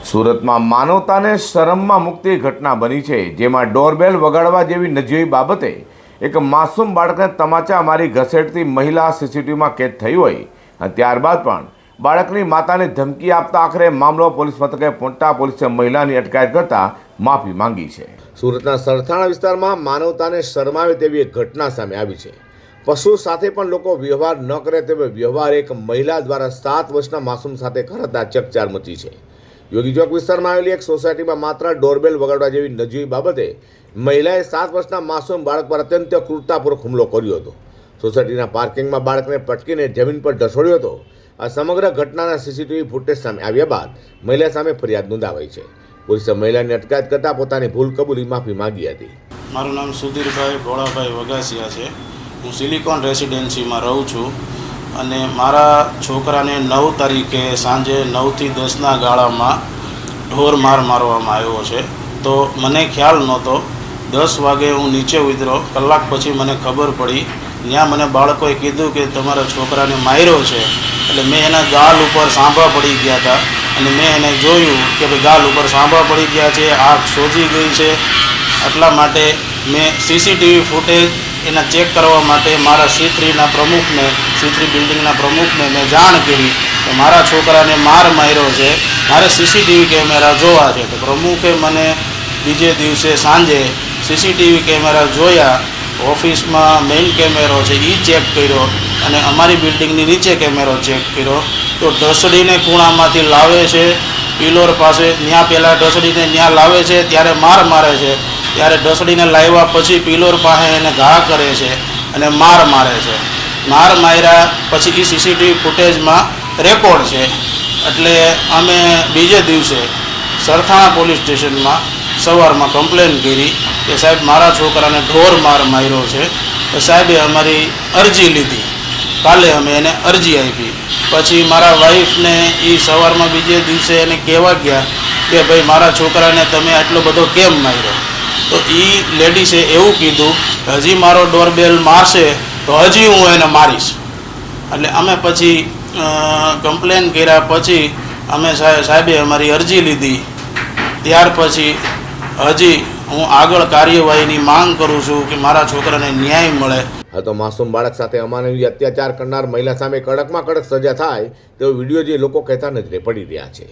સુરતમાં માનવતાને શરમમાં મૂકતી ઘટના બની છે, જેમાં ડોરબેલ વગાડવા જેવી નજીવી બાબતે એક માસૂમ બાળકને તમાચા મારી ઘસેડતી મહિલા સીસીટીવીમાં કેદ થઈ હોય અને ત્યારબાદ પણ બાળકની માતાને ધમકી આપતા આખરે મામલો પોલીસ મથકે પહોંચતા પોલીસે મહિલાની અટકાયત કરતા માફી માંગી છે। સુરતના સરથાણા વિસ્તારમાં માનવતાને શરમાવે તેવી એક ઘટના સામે આવી છે। પશુ સાથે પણ લોકો વ્યવહાર ન કરે તેવો વ્યવહાર એક મહિલા દ્વારા 7 વર્ષના માસૂમ સાથે કરાતા ચકચાર મચી છે। યોગી ચોક વિસ્તારમાં આવેલી એક સોસાયટીમાં માત્ર ડોરબેલ વગાડવા જેવી નજીવી બાબતે મહિલાએ 7 વર્ષના માસૂમ બાળક પર અત્યંત ક્રૂરતાપૂર્વક હુમલો કર્યો હતો। સોસાયટીના પાર્કિંગમાં બાળકને પટકીને જમીન પર ઢસડ્યો હતો। આ સમગ્ર ઘટનાના સીસીટીવી ફૂટેજ સામે આવ્યા બાદ મહિલા સામે ફરિયાદ નોંધાવાઈ છે। પોલીસે મહિલાની અટકાયત કરતા પોતાની ભૂલ કબૂલી માફી માંગી હતી। મારું નામ સુધીરભાઈ ભોળાભાઈ વગાસિયા છે। હું સિલિકોન રેસિડેન્સીમાં રહું છું અને મારા છોકરાને 9 તારીખે સાંજે 9 થી 10ના ગાળામાં ઢોર માર મારવામાં આવ્યો છે। તો મને ખ્યાલ નહોતો। 10 વાગે હું નીચે ઉતર્યો, કલાક પછી મને ખબર પડી। ત્યાં મને બાળકોએ કીધું કે તમારા છોકરાને માર્યો છે। એટલે મેં એના ગાલ ઉપર સાંભા પડી ગયા હતા અને મેં એને જોયું કે ભાઈ ગાલ ઉપર સાંભા પડી ગયા છે, આંખ સોજી ગઈ છે। એટલા માટે મેં સીસીટીવી ફૂટેજ એના ચેક કરવા માટે મારા C3ના પ્રમુખને, C3 બિલ્ડિંગના પ્રમુખને મેં જાણ કરી કે મારા છોકરાને માર્યો છે, મારે સીસીટીવી કેમેરા જોવા છે। તો પ્રમુખે મને બીજે દિવસે સાંજે સીસીટીવી કેમેરા જોયા, ઓફિસમાં મેઇન કેમેરો છે એ ચેક કર્યો અને અમારી બિલ્ડિંગની નીચે કેમેરો ચેક કર્યો તો ઢસડીને ખૂણામાંથી લાવે છે, પિલોર પાસે ત્યાં પહેલાં ઢસડીને ત્યાં લાવે છે, ત્યારે મારે છે, ત્યારે ઢસડીને લાવ્યા પછી પિલોર પાસે એને ઘા કરે છે અને મારે છે। માર્યા પછી એ સીસીટીવી ફૂટેજમાં રેકોર્ડ છે। એટલે અમે બીજે દિવસે સરથાણા પોલીસ સ્ટેશનમાં સવારમાં કમ્પ્લેન કરી કે સાહેબ મારા છોકરાને ઢોર માર્યો છે। તો સાહેબે અમારી અરજી લીધી, કાલે અમે એને અરજી આપી। પછી મારા વાઈફને એ સવારમાં બીજે દિવસે એને કહેવા ગયા કે ભાઈ મારા છોકરાને તમે આટલો બધો કેમ માર્યો? તો એ લેડીસે એવું કીધું હજી મારો ડોરબેલ મારશે તો હજી હું એને મારીશ। એટલે અમે પછી કમ્પ્લેન કર્યા પછી અમે સાહેબે અમારી અરજી લીધી। ત્યાર પછી હજી હું આગળ કાર્યવાહીની માંગ કરું છું કે મારા છોકરાને ન્યાય મળે। હા, તો માસૂમ બાળક સાથે અમાનવીય અત્યાચાર કરનાર મહિલા સામે કડકમાં કડક સજા થાય તેવો વિડીયો જે લોકો કહેતા નજરે પડી રહ્યા છે।